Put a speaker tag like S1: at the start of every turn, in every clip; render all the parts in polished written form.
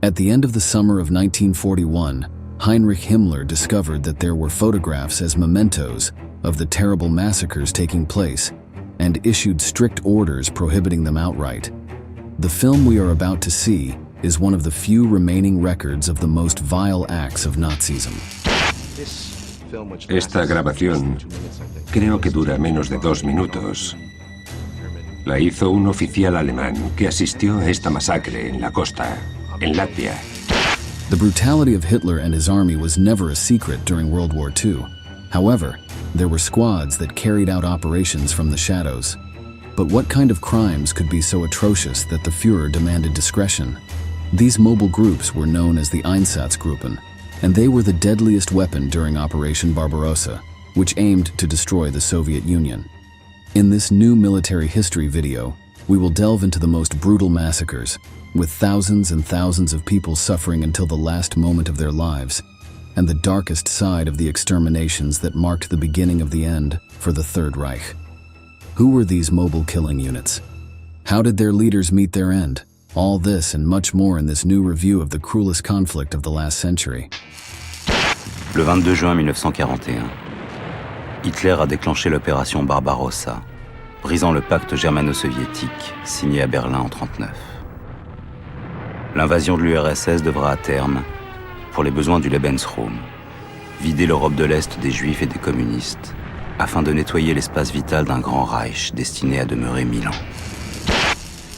S1: At the end of the summer of 1941, Heinrich Himmler discovered that there were photographs as mementos of the terrible massacres taking place and issued strict orders prohibiting them outright. The film we are about to see is one of the few remaining records of the most vile acts of Nazism.
S2: Esta grabación creo que dura menos de 2 minutos. La hizo un oficial alemán que asistió a esta masacre en la costa, en Latvia.
S1: The brutality of Hitler and his army was never a secret during World War II. However, there were squads that carried out operations from the shadows. But what kind of crimes could be so atrocious that the Führer demanded discretion? These mobile groups were known as the Einsatzgruppen, and they were the deadliest weapon during Operation Barbarossa, which aimed to destroy the Soviet Union. In this new military history video, we will delve into the most brutal massacres, with thousands and thousands of people suffering until the last moment of their lives, and the darkest side of the exterminations that marked the beginning of the end for the Third Reich. Who were these mobile killing units? How did their leaders meet their end? All this and much more in this new review of the cruelest conflict of the last century.
S3: Le 22 juin 1941, Hitler a déclenché l'opération Barbarossa, brisant le pacte germano-soviétique signé à Berlin en 1939. L'invasion de l'URSS devra à terme, pour les besoins du Lebensraum, vider l'Europe de l'Est des Juifs et des communistes, afin de nettoyer l'espace vital d'un grand Reich destiné à demeurer 1000 ans.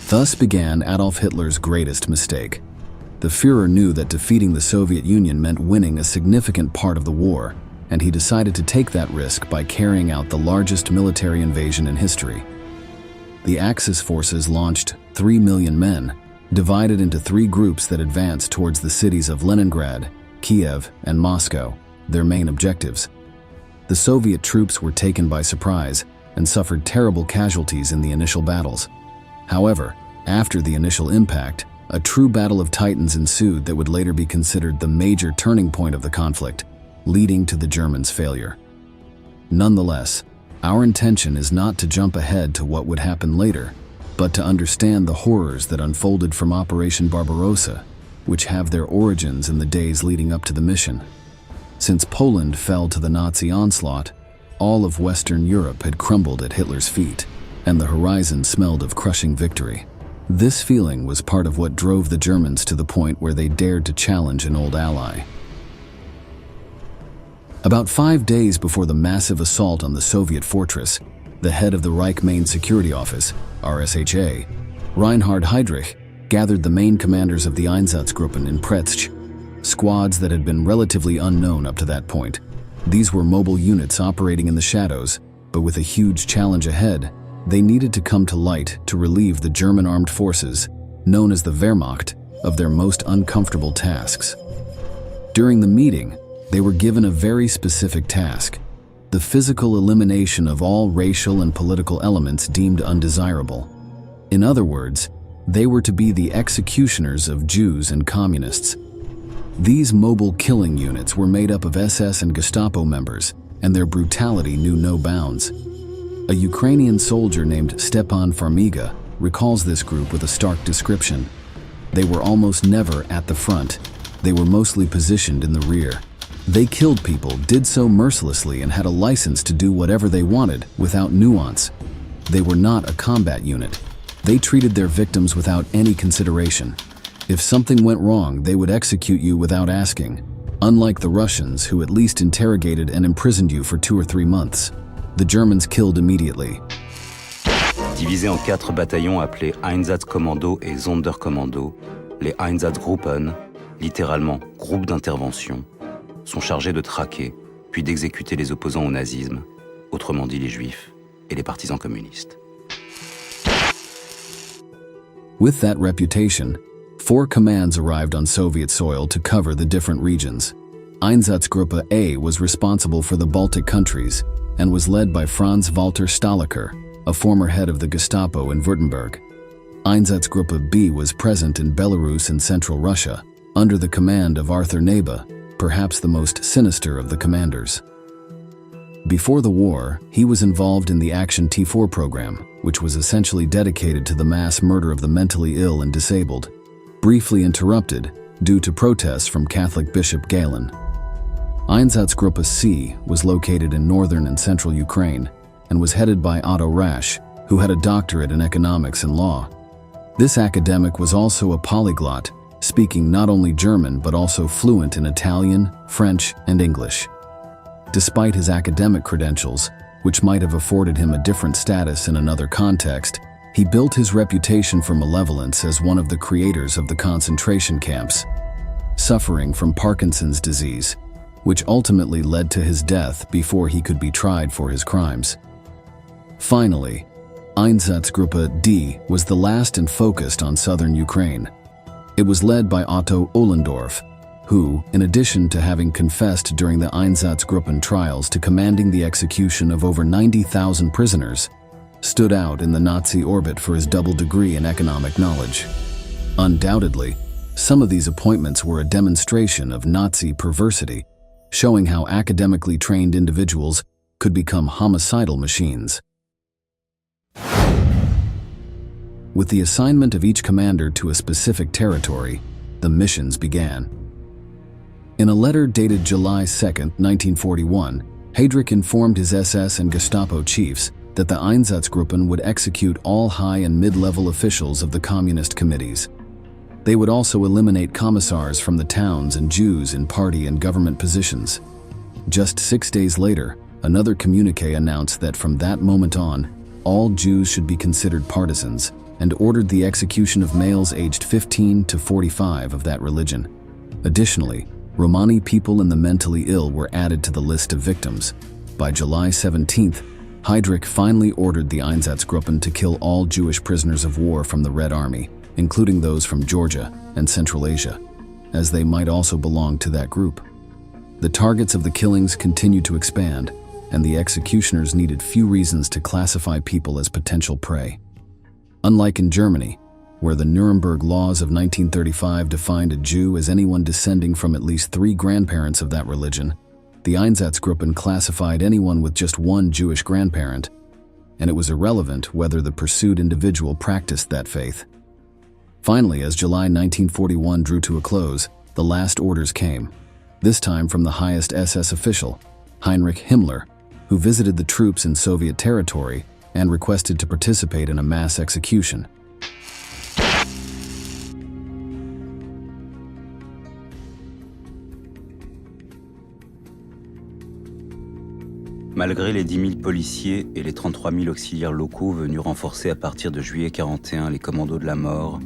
S1: Thus began Adolf Hitler's greatest mistake. The Führer knew that defeating the Soviet Union meant winning a significant part of the war, and he decided to take that risk by carrying out the largest military invasion in history. The Axis forces launched 3 million men, divided into 3 groups that advanced towards the cities of Leningrad, Kiev, and Moscow, their main objectives. The Soviet troops were taken by surprise and suffered terrible casualties in the initial battles. However, after the initial impact, a true battle of titans ensued that would later be considered the major turning point of the conflict, leading to the Germans' failure. Nonetheless, our intention is not to jump ahead to what would happen later, but to understand the horrors that unfolded from Operation Barbarossa, which have their origins in the days leading up to the mission. Since Poland fell to the Nazi onslaught, all of Western Europe had crumbled at Hitler's feet, and the horizon smelled of crushing victory. This feeling was part of what drove the Germans to the point where they dared to challenge an old ally. About 5 days before the massive assault on the Soviet fortress, the head of the Reich Main Security Office, RSHA, Reinhard Heydrich, gathered the main commanders of the Einsatzgruppen in Preszcz, squads that had been relatively unknown up to that point. These were mobile units operating in the shadows, but with a huge challenge ahead, they needed to come to light to relieve the German armed forces, known as the Wehrmacht, of their most uncomfortable tasks. During the meeting, they were given a very specific task: the physical elimination of all racial and political elements deemed undesirable. In other words, they were to be the executioners of Jews and communists. These mobile killing units were made up of SS and Gestapo members, and their brutality knew no bounds. A Ukrainian soldier named Stepan Farmiga recalls this group with a stark description. They were almost never at the front. They were mostly positioned in the rear. They killed people, did so mercilessly, and had a license to do whatever they wanted without nuance. They were not a combat unit. They treated their victims without any consideration. If something went wrong, they would execute you without asking, unlike the Russians, who at least interrogated and imprisoned you for 2 or 3 months. The Germans killed immediately.
S3: Divisés en 4 bataillons appelés Einsatzkommando et Sonderkommando, les Einsatzgruppen, littéralement groupes d'intervention, sont chargés de traquer, puis d'exécuter les opposants au nazisme, autrement dit les juifs et les partisans communistes.
S1: With that reputation, 4 commands arrived on Soviet soil to cover the different regions. Einsatzgruppe A was responsible for the Baltic countries and was led by Franz Walter Stahlecker, a former head of the Gestapo in Württemberg. Einsatzgruppe B was present in Belarus and Central Russia, under the command of Arthur Neba, perhaps the most sinister of the commanders. Before the war, he was involved in the Action T4 program, which was essentially dedicated to the mass murder of the mentally ill and disabled. Briefly interrupted, due to protests from Catholic Bishop Galen. Einsatzgruppe C was located in northern and central Ukraine and was headed by Otto Rasch, who had a doctorate in economics and law. This academic was also a polyglot, speaking not only German but also fluent in Italian, French, and English. Despite his academic credentials, which might have afforded him a different status in another context, he built his reputation for malevolence as one of the creators of the concentration camps, suffering from Parkinson's disease, which ultimately led to his death before he could be tried for his crimes. Finally, Einsatzgruppe D was the last and focused on southern Ukraine. It was led by Otto Ohlendorf, who, in addition to having confessed during the Einsatzgruppen trials to commanding the execution of over 90,000 prisoners, stood out in the Nazi orbit for his double degree in economic knowledge. Undoubtedly, some of these appointments were a demonstration of Nazi perversity, showing how academically trained individuals could become homicidal machines. With the assignment of each commander to a specific territory, the missions began. In a letter dated July 2, 1941, Heydrich informed his SS and Gestapo chiefs that the Einsatzgruppen would execute all high and mid-level officials of the communist committees. They would also eliminate commissars from the towns and Jews in party and government positions. Just 6 days later, another communiqué announced that from that moment on, all Jews should be considered partisans, and ordered the execution of males aged 15 to 45 of that religion. Additionally, Romani people and the mentally ill were added to the list of victims. By July 17th, Heydrich finally ordered the Einsatzgruppen to kill all Jewish prisoners of war from the Red Army, including those from Georgia and Central Asia, as they might also belong to that group. The targets of the killings continued to expand, and the executioners needed few reasons to classify people as potential prey. Unlike in Germany, where the Nuremberg laws of 1935 defined a Jew as anyone descending from at least 3 grandparents of that religion, the Einsatzgruppen classified anyone with just one Jewish grandparent, and it was irrelevant whether the pursued individual practiced that faith. Finally, as July 1941 drew to a close, the last orders came, this time from the highest SS official, Heinrich Himmler, who visited the troops in Soviet territory and requested to participate in a mass execution.
S3: Malgré les 10 000 policiers et les 33 000 auxiliaires locaux venus renforcer à partir de juillet 41 les commandos de la mort,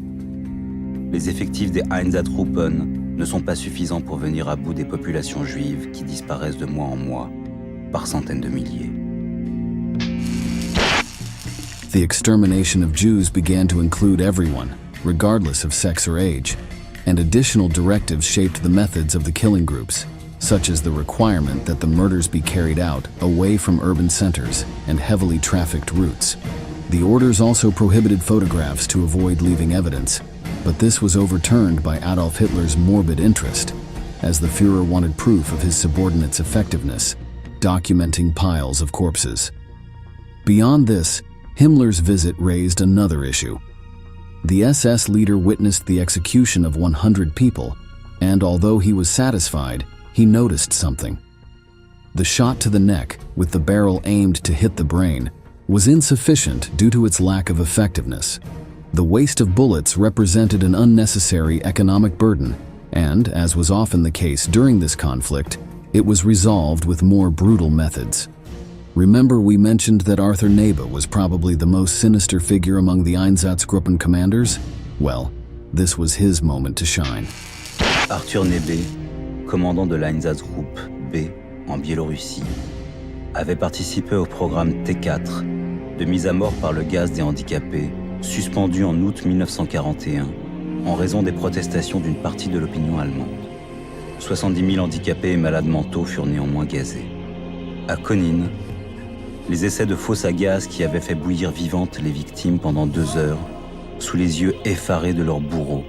S3: les effectifs des Einsatzgruppen ne sont pas suffisants pour venir à bout des populations juives qui disparaissent de mois en mois, par centaines de milliers.
S1: The extermination of Jews began to include everyone, regardless of sex or age, and additional directives shaped the methods of the killing groups, such as the requirement that the murders be carried out away from urban centers and heavily trafficked routes. The orders also prohibited photographs to avoid leaving evidence, but this was overturned by Adolf Hitler's morbid interest, as the Führer wanted proof of his subordinates' effectiveness, documenting piles of corpses. Beyond this, Himmler's visit raised another issue. The SS leader witnessed the execution of 100 people, and although he was satisfied, he noticed something. The shot to the neck, with the barrel aimed to hit the brain, was insufficient due to its lack of effectiveness. The waste of bullets represented an unnecessary economic burden, and, as was often the case during this conflict, it was resolved with more brutal methods. Remember we mentioned that Arthur Nebe was probably the most sinister figure among the Einsatzgruppen commanders? Well, this was his moment to shine.
S3: Arthur Nebe, commandant de l'Einsatzgruppe B en Biélorussie, avait participé au programme T4 de mise à mort par le gaz des handicapés, suspendu en août 1941 en raison des protestations d'une partie de l'opinion allemande. 70 000 handicapés et malades mentaux furent néanmoins gazés. À Konin, les essais de fosse à gaz qui avaient fait bouillir vivantes les victimes pendant 2 heures, sous les yeux effarés de leurs bourreaux,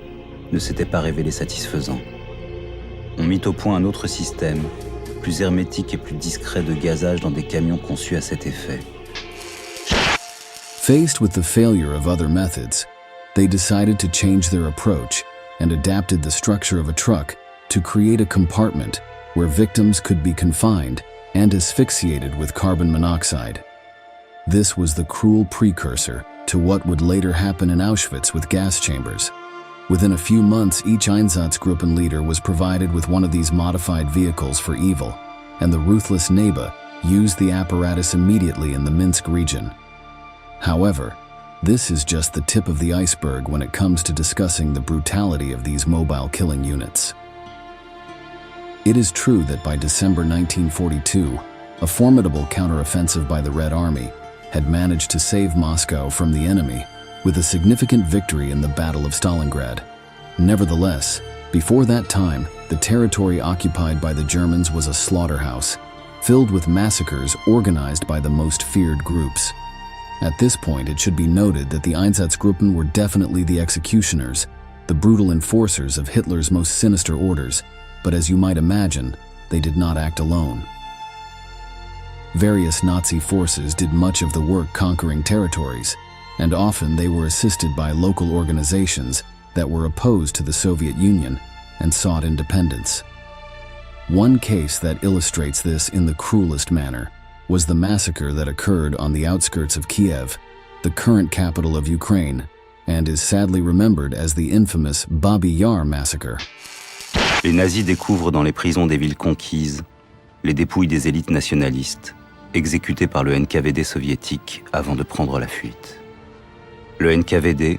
S3: ne s'étaient pas révélés satisfaisants. On mit au point un autre système, plus hermétique et plus discret de gazage dans des camions conçus à cet effet.
S1: Faced with the failure of other methods, they decided to change their approach and adapted the structure of a truck to create a compartment where victims could be confined and asphyxiated with carbon monoxide. This was the cruel precursor to what would later happen in Auschwitz with gas chambers. Within a few months, each Einsatzgruppen leader was provided with one of these modified vehicles for evil, and the ruthless Neba used the apparatus immediately in the Minsk region. However, this is just the tip of the iceberg when it comes to discussing the brutality of these mobile killing units. It is true that by December 1942, a formidable counteroffensive by the Red Army had managed to save Moscow from the enemy with a significant victory in the Battle of Stalingrad. Nevertheless, before that time, the territory occupied by the Germans was a slaughterhouse, filled with massacres organized by the most feared groups. At this point, it should be noted that the Einsatzgruppen were definitely the executioners, the brutal enforcers of Hitler's most sinister orders, but as you might imagine, they did not act alone. Various Nazi forces did much of the work conquering territories, and often they were assisted by local organizations that were opposed to the Soviet Union and sought independence. One case that illustrates this in the cruelest manner was the massacre that occurred on the outskirts of Kiev, the current capital of Ukraine, and is sadly remembered as the infamous Babi Yar massacre.
S3: Les nazis découvrent dans les prisons des villes conquises les dépouilles des élites nationalistes, exécutées par le NKVD soviétique avant de prendre la fuite. Le NKVD,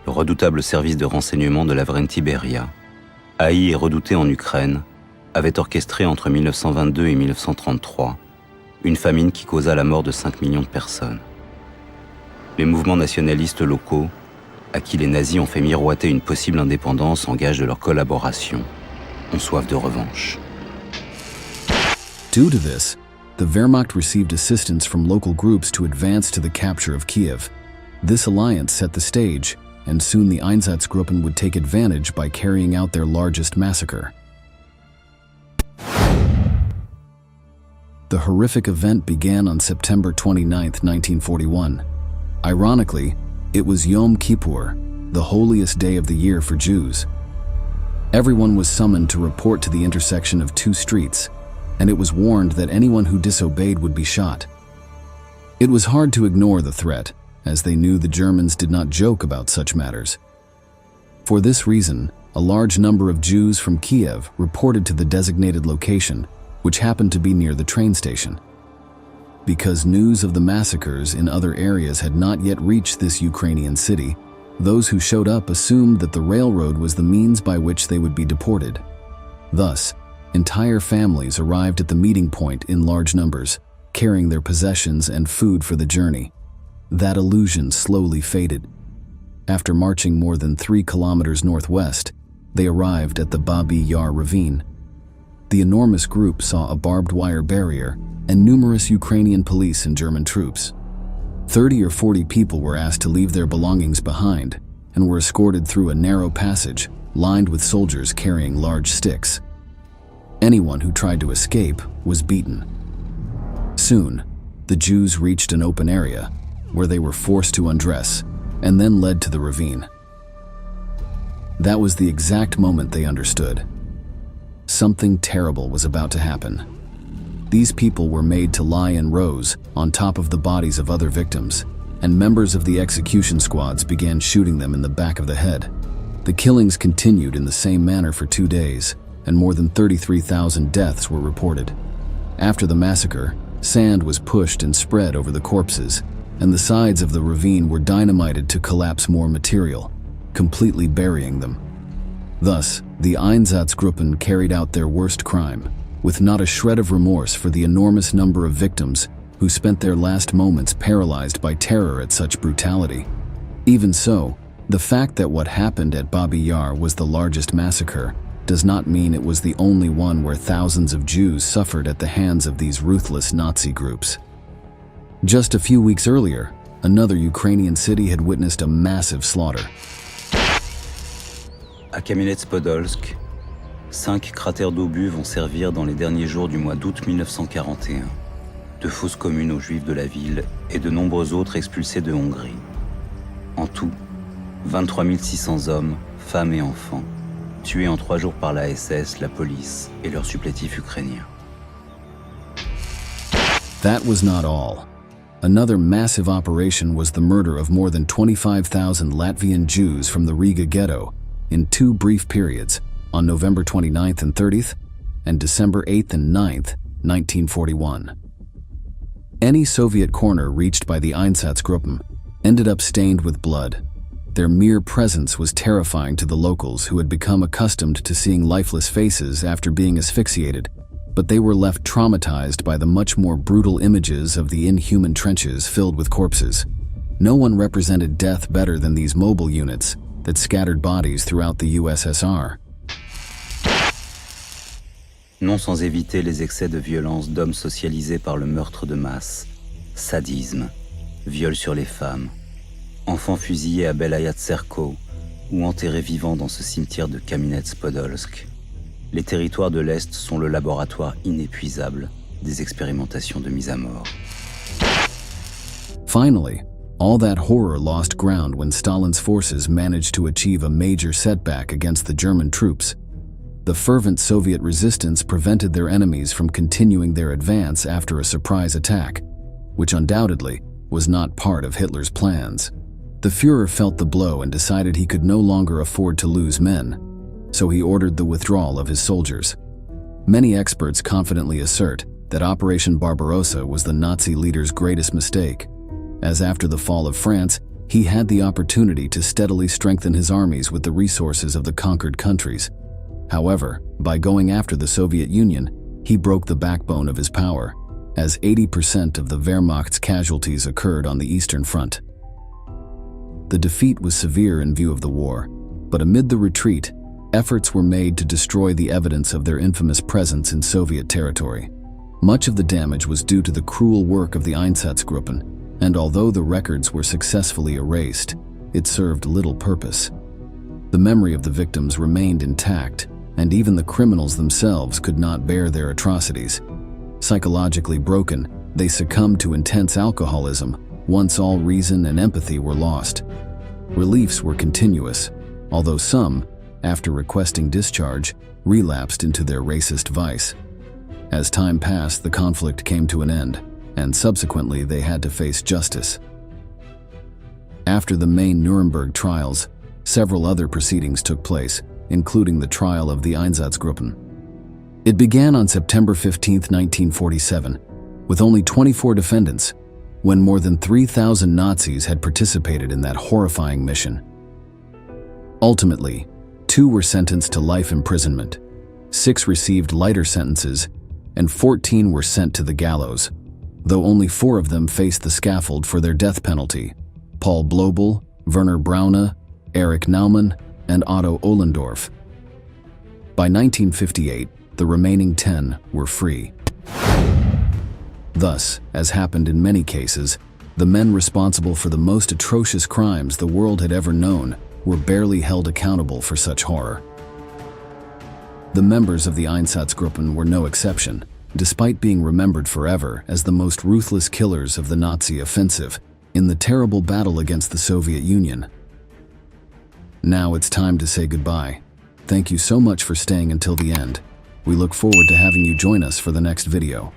S3: le redoutable service de renseignement de la Vrenti Beria, haï et redouté en Ukraine, avait orchestré entre 1922 et 1933 une famine qui causa la mort de 5 millions de personnes. Les mouvements nationalistes locaux, à qui les nazis ont fait miroiter une possible indépendance en gage de leur collaboration, ont soif de revanche.
S1: Due to this, the Wehrmacht received assistance from local groups to advance to the capture of Kiev. This alliance set the stage, and soon the Einsatzgruppen would take advantage by carrying out their largest massacre. The horrific event began on September 29, 1941. Ironically, it was Yom Kippur, the holiest day of the year for Jews. Everyone was summoned to report to the intersection of two streets, and it was warned that anyone who disobeyed would be shot. It was hard to ignore the threat, as they knew the Germans did not joke about such matters. For this reason, a large number of Jews from Kiev reported to the designated location, which happened to be near the train station. Because news of the massacres in other areas had not yet reached this Ukrainian city, those who showed up assumed that the railroad was the means by which they would be deported. Thus, entire families arrived at the meeting point in large numbers, carrying their possessions and food for the journey. That illusion slowly faded. After marching more than 3 kilometers northwest, they arrived at the Babi Yar ravine. The enormous group saw a barbed wire barrier and numerous Ukrainian police and German troops. 30 or 40 people were asked to leave their belongings behind and were escorted through a narrow passage lined with soldiers carrying large sticks. Anyone who tried to escape was beaten. Soon, the Jews reached an open area where they were forced to undress and then led to the ravine. That was the exact moment they understood. Something terrible was about to happen. These people were made to lie in rows on top of the bodies of other victims, and members of the execution squads began shooting them in the back of the head. The killings continued in the same manner for 2 days, and more than 33,000 deaths were reported. After the massacre, sand was pushed and spread over the corpses, and the sides of the ravine were dynamited to collapse more material, completely burying them. Thus, the Einsatzgruppen carried out their worst crime, with not a shred of remorse for the enormous number of victims who spent their last moments paralyzed by terror at such brutality. Even so, the fact that what happened at Babi Yar was the largest massacre does not mean it was the only one where thousands of Jews suffered at the hands of these ruthless Nazi groups. Just a few weeks earlier, another Ukrainian city had witnessed a massive slaughter.
S3: À Kamenets-Podolsk, 5 cratères d'obus vont servir dans les derniers jours du mois d'août 1941, de fausses communes aux Juifs de la ville et de nombreux autres expulsés de Hongrie. En tout, 23 600 hommes, femmes et enfants, tués en 3 jours par la SS, la police et leurs supplétifs ukrainiens.
S1: That was not all. Another massive operation was the murder of more than 25,000 Latvian Jews from the Riga ghetto in 2 brief periods, on November 29th and 30th, and December 8th and 9th, 1941. Any Soviet corner reached by the Einsatzgruppen ended up stained with blood. Their mere presence was terrifying to the locals who had become accustomed to seeing lifeless faces after being asphyxiated, but they were left traumatized by the much more brutal images of the inhuman trenches filled with corpses. No one represented death better than these mobile units that scattered bodies throughout the USSR.
S3: Non sans éviter les excès de violence d'hommes socialisés par le meurtre de masse, sadisme, viol sur les femmes, enfants fusillés à Belaïa-Tserko ou enterrés vivants dans ce cimetière de Kamenets-Podolsk. Les territoires de l'Est sont le laboratoire inépuisable des expérimentations de mise à mort.
S1: Finally, all that horror lost ground when Stalin's forces managed to achieve a major setback against the German troops. The fervent Soviet resistance prevented their enemies from continuing their advance after a surprise attack, which undoubtedly was not part of Hitler's plans. The Führer felt the blow and decided he could no longer afford to lose men, so he ordered the withdrawal of his soldiers. Many experts confidently assert that Operation Barbarossa was the Nazi leader's greatest mistake, as after the fall of France, he had the opportunity to steadily strengthen his armies with the resources of the conquered countries. However, by going after the Soviet Union, he broke the backbone of his power, as 80% of the Wehrmacht's casualties occurred on the Eastern Front. The defeat was severe in view of the war, but amid the retreat, efforts were made to destroy the evidence of their infamous presence in Soviet territory. Much of the damage was due to the cruel work of the Einsatzgruppen, and although the records were successfully erased, it served little purpose. The memory of the victims remained intact, and even the criminals themselves could not bear their atrocities. Psychologically broken, they succumbed to intense alcoholism once all reason and empathy were lost. Reliefs were continuous, although some, after requesting discharge, relapsed into their racist vice. As time passed, the conflict came to an end, and subsequently they had to face justice. After the main Nuremberg trials, several other proceedings took place, including the trial of the Einsatzgruppen. It began on September 15, 1947, with only 24 defendants, when more than 3,000 Nazis had participated in that horrifying mission. Ultimately, 2 were sentenced to life imprisonment, 6 received lighter sentences, and 14 were sent to the gallows, though only 4 of them faced the scaffold for their death penalty: Paul Blobel, Werner Braune, Erich Naumann, and Otto Ohlendorf. By 1958, the remaining 10 were free. Thus, as happened in many cases, the men responsible for the most atrocious crimes the world had ever known were barely held accountable for such horror. The members of the Einsatzgruppen were no exception, despite being remembered forever as the most ruthless killers of the Nazi offensive in the terrible battle against the Soviet Union. Now it's time to say goodbye. Thank you so much for staying until the end. We look forward to having you join us for the next video.